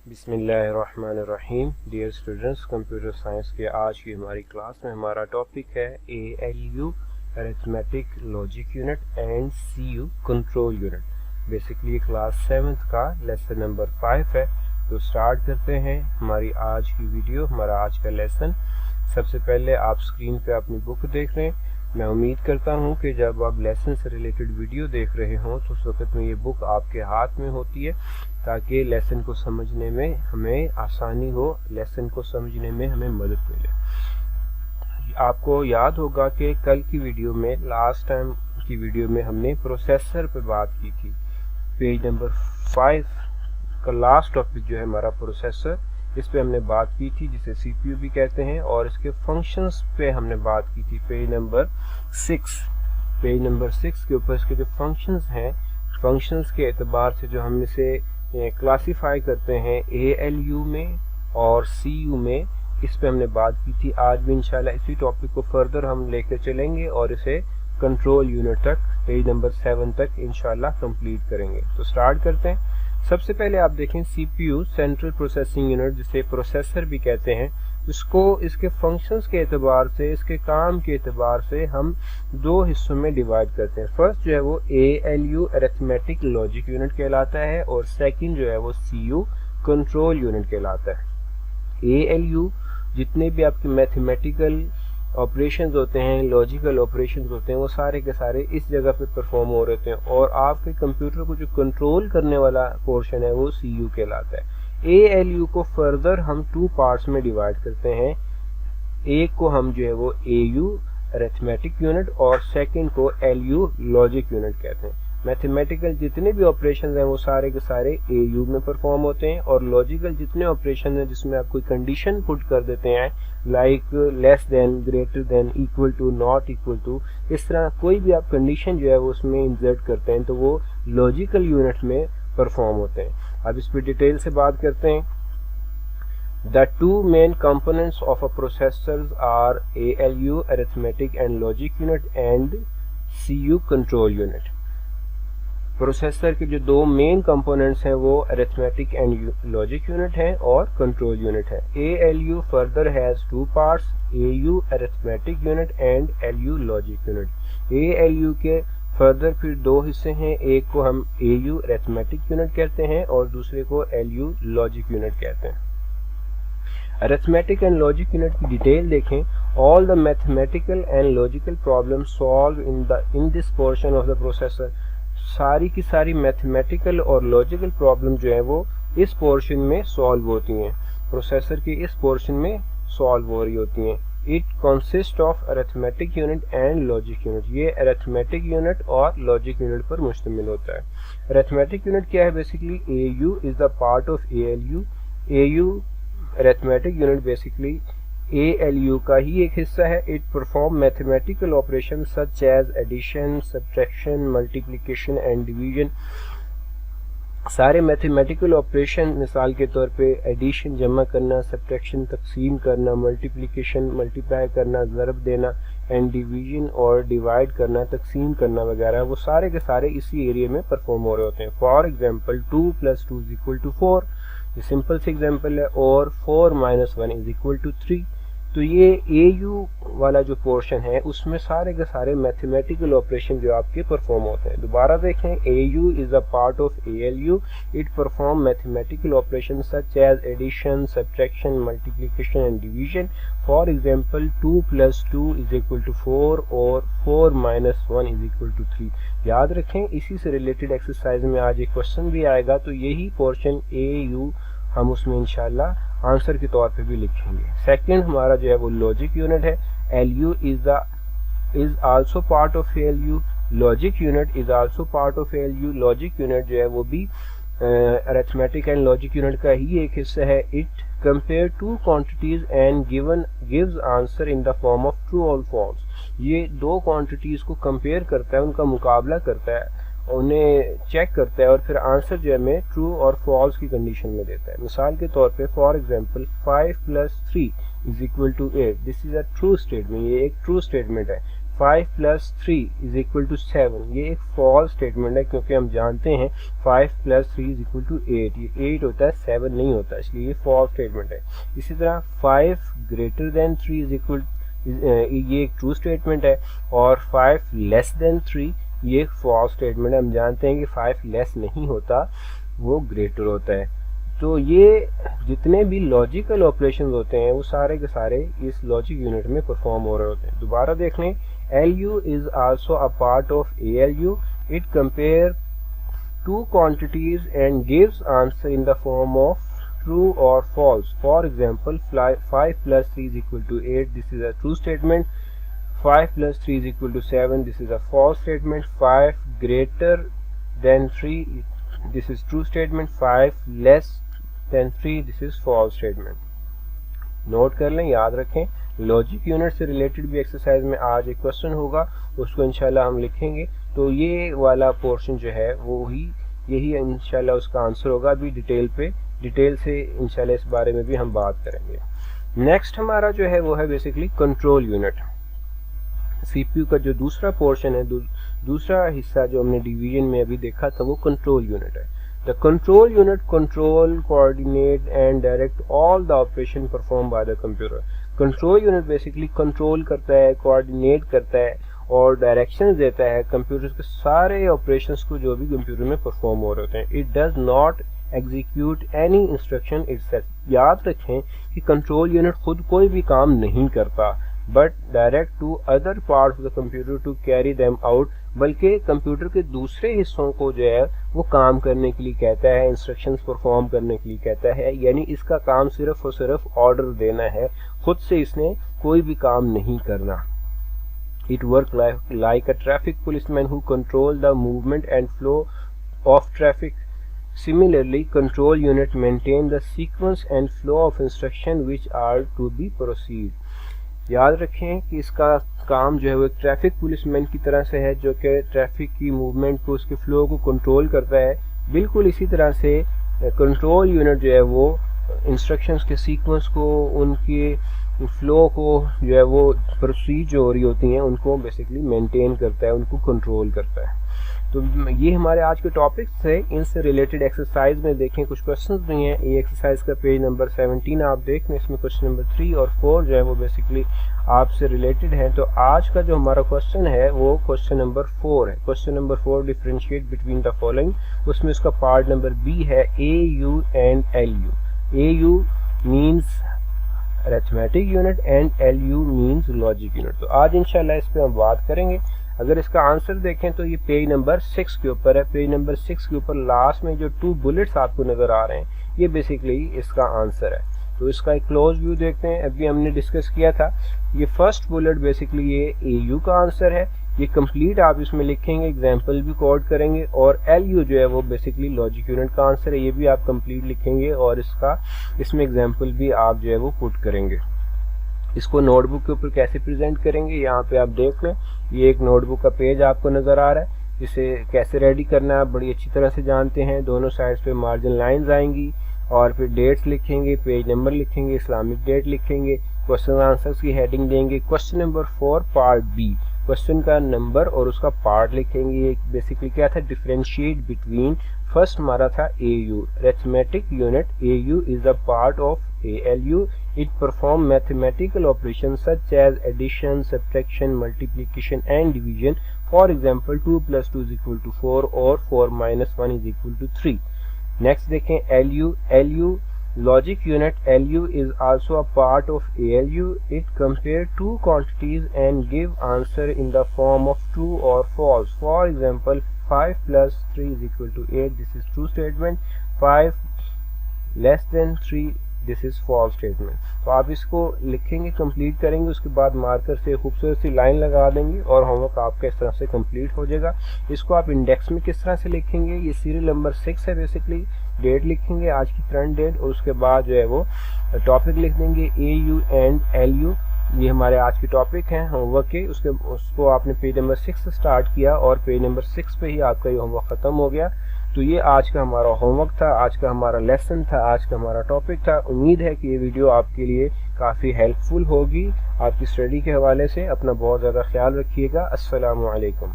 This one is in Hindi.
बिस्मिल्लाहिर्रहमानिर्रहीम। डियर स्टूडेंट्स, कंप्यूटर साइंस के आज की हमारी क्लास में हमारा टॉपिक है ALU arithmetic logic unit and CU control unit. Basically class 7th का लेसन नंबर 5 है। तो स्टार्ट करते हैं हमारी आज की वीडियो, हमारा आज का लेसन। सबसे पहले आप स्क्रीन पे अपनी बुक देख रहे हैं। मैं उम्मीद करता हूं कि जब आप लेसन से रिलेटेड वीडियो देख रहे हों तो उस वक्त में ये बुक आपके हाथ में होती है ताकि लेसन को समझने में हमें आसानी हो, लेसन को समझने में हमें मदद मिले। आपको याद होगा कि कल की वीडियो में, लास्ट टाइम की वीडियो में हमने प्रोसेसर पे बात की थी। पेज नंबर 5 का लास्ट टॉपिक जो है हमारा प्रोसेसर, इस पे हमने बात की थी, जिसे CPU भी कहते हैं, और इसके फंक्शंस पे हमने बात की थी। पेज नंबर 6 के ऊपर इसके जो फंक्शंस हैं, फंक्शंस के एतबार से जो हम इसे क्लासिफाई करते हैं ALU में और CU में, इस पे हमने बात की थी। आज भी इंशाल्लाह इसी टॉपिक को फर्दर हम लेकर चलेंगे और इसे कंट्रोल यूनिट तक, पेज नंबर 7 तक इंशाल्लाह कंप्लीट करेंगे। तो स्टार्ट करते हैं। सबसे पहले आप देखें CPU सेंट्रल प्रोसेसिंग यूनिट, जिसे प्रोसेसर भी कहते हैं, इसको इसके फंक्शंस के एतबार से, इसके काम के एतबार से हम दो हिस्सों में डिवाइड करते हैं। फर्स्ट जो है वो ALU अरिथमेटिक लॉजिक यूनिट कहलाता है और सेकंड जो है वो CU कंट्रोल यूनिट कहलाता है। ALU जितने भी आपके मैथमेटिकल ऑपरेशंस होते हैं, लॉजिकल ऑपरेशंस होते हैं, वो सारे के सारे इस जगह पे परफॉर्म हो रहे हैं और आपके कंप्यूटर को जो कंट्रोल करने वाला पोर्शन है वो CU कहलाता है। ALU को फर्दर हम 2 पार्ट्स में डिवाइड करते हैं। एक को हम जो है वो AU अरिथमेटिक यूनिट और सेकंड को LU लॉजिक यूनिट कहते हैं। मैथमेटिकल जितने भी ऑपरेशंस हैं वो सारे के सारे AU में परफॉर्म होते हैं और लॉजिकल जितने ऑपरेशन हैं जिसमें आप कोई कंडीशन पुट कर देते हैं, like less than, greater than, equal to, not equal to, इस तरह कोई भी आप कंडीशन जो है वो उसमें इंसर्ट करते हैं तो वो लॉजिकल यूनिट में परफॉर्म होते हैं। अब इस पर डिटेल से बात करते हैं। The two main components of a processor are ALU arithmetic and logic unit and CU control unit। Processor के जो दो मेन कंपोनेंट्स हैं वो अरिथमेटिक एंड लॉजिक यूनिट हैं और कंट्रोल यूनिट है। ALU further has 2 parts, AU arithmetic unit and LU logic unit. ALU के फर्दर फिर दो हिस्से हैं, एक को हम AU अरिथमेटिक यूनिट कहते हैं और दूसरे को LU लॉजिक यूनिट कहते हैं। अरिथमेटिक एंड लॉजिक यूनिट की डिटेल देखें। All the mathematical and logical problem solve in this portion of the processor. सारी की सारी मैथमेटिकल और लॉजिकल प्रॉब्लम जो है वो इस पोर्शन में सॉल्व होती हैं, प्रोसेसर के इस पोर्शन में सॉल्व हो रही होती हैं। It consist of arithmetic unit and logic unit. ये अरिथमेटिक यूनिट और लॉजिक यूनिट पर मुश्तमिल होता है। अरिथमेटिक यूनिट क्या है? Basically AU is the part of ALU। AU arithmetic unit basically ALU का ही एक हिस्सा है। It perform mathematical operation such as addition, subtraction, multiplication and division. सारे मैथमेटिकल ऑपरेशन, मिसाल के तौर पे एडिशन जमा करना, सब्ट्रैक्शन तकसीम करना, मल्टीप्लिकेशन मल्टीप्लाई करना, ज़रब देना, एंड डिवीजन और डिवाइड करना, तकसीम करना वगैरह, वो सारे के सारे इसी एरिया में परफॉर्म हो रहे होते हैं। फॉर एग्जाम्पल 2 + 2 = 4, ये सिंपल से एग्जाम्पल है, और 4 - 1 = 3। तो ये AU वाला जो पोर्शन है उसमें सारे के सारे मैथमेटिकल ऑपरेशन जो आपके परफॉर्म होते हैं। दोबारा देखें, AU is a part of ALU। It perform mathematical operation such as addition, subtraction, multiplication and division. For example 2 + 2 = 4 और 4 - 1 = 3। याद रखें, इसी से रिलेटेड एक्सरसाइज में आज एक क्वेश्चन भी आएगा, तो यही पोर्शन AU हम उसमें इंशाल्लाह आंसर के तौर पे भी लिखेंगे। सेकंड हमारा जो है वो लॉजिक यूनिट है। LU is also part of ALU। Logic unit is also part of ALU। Logic unit जो है वो भी अरिथमेटिक एंड लॉजिक यूनिट का ही एक हिस्सा है। It compare 2 quantities and gives answer in the form of true और फॉल्स। ये दो क्वांटिटीज को कंपेयर करता है, उनका मुकाबला करता है, उन्हें चेक करता है और फिर आंसर जो है हमें ट्रू और फॉल्स की कंडीशन में देता है। मिसाल के तौर पे for example 5 + 3 = 8। This is a true statement, ये एक ट्रू स्टेटमेंट है। 5 प्लस 3 इज इक्वल टू 7, ये एक फॉल्स स्टेटमेंट है क्योंकि हम जानते हैं 5 प्लस 3 इज इक्वल टू 8, ये 8 होता है 7 नहीं होता, इसलिए ये फॉल्स स्टेटमेंट है। इसी तरह 5 ग्रेटर देन 3 इज इक्वल, ये एक ट्रू स्टेटमेंट है, और 5 लेस देन 3 ये एक फॉल्स स्टेटमेंट है। हम जानते हैं कि 5 लेस नहीं होता, वो ग्रेटर होता है। तो ये जितने भी लॉजिकल ऑपरेशन होते हैं वो सारे के सारे इस लॉजिक यूनिट में परफॉर्म हो रहे होते हैं। दोबारा देख लें, LU is also a part of ALU. It compare two quantities and gives answer in the form of true or false. For example, 5 plus 3 is equal to 8. This is a true statement. 5 plus 3 is equal to 7. This is a false statement. 5 greater than 3. This is true statement. 5 less than 3. This is false statement. Note कर लें, याद रखें। लॉजिक यूनिट से रिलेटेड भी एक्सरसाइज में आज एक क्वेश्चन होगा, उसको इंशाल्लाह हम लिखेंगे। तो ये वाला पोर्शन जो है वो ही यही इंशाल्लाह उसका आंसर होगा। अभी डिटेल से इंशाल्लाह इस बारे में भी हम बात करेंगे। नेक्स्ट हमारा जो है वो है बेसिकली कंट्रोल यूनिट। सीपीयू का जो दूसरा पोर्शन है, दूसरा हिस्सा जो हमने डिवीजन में अभी देखा था, वो कंट्रोल यूनिट है। The control unit control, coordinate and direct all the operation performed by the computer. Control unit basically control करता है, coordinate करता है और directions देता है कंप्यूटर के सारे operations को जो भी कंप्यूटर में परफॉर्म हो रहे होते हैं। It does not execute any instruction itself. याद रखें कि कंट्रोल यूनिट खुद कोई भी काम नहीं करता, but direct to other parts of the computer to carry them out. बल्कि कंप्यूटर के दूसरे हिस्सों को जो है वो काम करने के लिए कहता है, इंस्ट्रक्शंस परफॉर्म करने के लिए कहता है। यानी इसका काम सिर्फ और सिर्फ ऑर्डर देना है, खुद से इसने कोई भी काम नहीं करना। It works like a traffic policeman who control the movement and flow of traffic. Similarly, control unit maintain the sequence and flow of instruction which are to be proceed. याद रखें कि इसका काम जो है वो एक ट्रैफिक पुलिसमैन की तरह से है, जो कि ट्रैफिक की मूवमेंट को, उसके फ्लो को कंट्रोल करता है। बिल्कुल इसी तरह से कंट्रोल यूनिट जो है वो इंस्ट्रक्शंस के सीक्वेंस को, उनके फ्लो को जो है वो प्रोसीड जो हो रही होती हैं उनको बेसिकली मेंटेन करता है, उनको कंट्रोल करता है। तो ये हमारे आज के टॉपिक्स है। इनसे रिलेटेड एक्सरसाइज में देखें कुछ क्वेश्चंस भी हैं। ये एक्सरसाइज का पेज नंबर 17 आप देख लें, इसमें क्वेश्चन नंबर 3 और 4 जो है वो बेसिकली आपसे रिलेटेड है। तो आज का जो हमारा क्वेश्चन है वो क्वेश्चन नंबर 4 है। Question number 4, differentiate between the following. उसमें उसका पार्ट नंबर बी है AU and LU। AU means arithmetic unit and LU means logic unit. तो आज इंशाल्लाह इस पे हम बात करेंगे। अगर इसका आंसर देखें तो ये पेज नंबर 6 के ऊपर है। पेज नंबर 6 के ऊपर लास्ट में जो 2 बुलेट्स आपको नजर आ रहे हैं, ये बेसिकली इसका आंसर है। तो इसका एक क्लोज व्यू देखते हैं। अभी हमने डिस्कस किया था, ये फर्स्ट बुलेट बेसिकली ये AU का आंसर है। ये कंप्लीट आप इसमें लिखेंगे, एग्जाम्पल भी कोड करेंगे, और LU जो है वो बेसिकली लॉजिक यूनिट का आंसर है। ये भी आप कंप्लीट लिखेंगे और इसमें एग्जाम्पल भी आप जो है वो पुट करेंगे। इसको नोटबुक के ऊपर कैसे प्रेजेंट करेंगे, यहाँ पे आप देख लें। ये एक नोटबुक का पेज आपको नजर आ रहा है। इसे कैसे रेडी करना है आप बड़ी अच्छी तरह से जानते हैं। दोनों साइड्स पे मार्जिन लाइंस आएंगी और फिर डेट्स लिखेंगे, पेज नंबर लिखेंगे, इस्लामिक डेट लिखेंगे, क्वेश्चन आंसर्स की हेडिंग देंगे। Question number 4 part B, question का नंबर और उसका पार्ट लिखेंगे। बेसिकली क्या था, डिफरेंशिएट बिटवीन। फर्स्ट हमारा था AU, arithmetic unit. AU is a part of ALU. It perform mathematical operations such as addition, subtraction, multiplication and division. For example, 2 plus 2 is equal to 4 or 4 minus 1 is equal to 3. Next देखें LU. LU logic unit. LU is also a part of ALU. It compare two quantities and give answer in the form of true or false. For example, 5 plus 3 is equal to 8. This is true statement. 5 less than 3, this is false statement. तो आप इसको लिखेंगे, कंप्लीट करेंगे, उसके बाद मार्कर से खूबसूरत सी लाइन लगा देंगे और होमवर्क आपका इस तरह से कंप्लीट हो जाएगा। इसको आप इंडेक्स में किस तरह से लिखेंगे, ये सीरियल नंबर 6 है। बेसिकली डेट लिखेंगे, आज की करंट डेट, और उसके बाद जो है वो टॉपिक लिख देंगे AU एंड LU। ये हमारे आज के टॉपिक हैं होमवर्क के। उसको आपने पेज नंबर 6 से स्टार्ट किया और पेज नंबर 6 पे ही आपका ये होमवर्क ख़त्म हो गया। तो ये आज का हमारा होमवर्क था, आज का हमारा लेसन था, आज का हमारा टॉपिक था। उम्मीद है कि ये वीडियो आपके लिए काफ़ी हेल्पफुल होगी। आपकी स्टडी के हवाले से। अपना बहुत ज़्यादा ख्याल रखिएगा। अस्सलामु अलैकुम।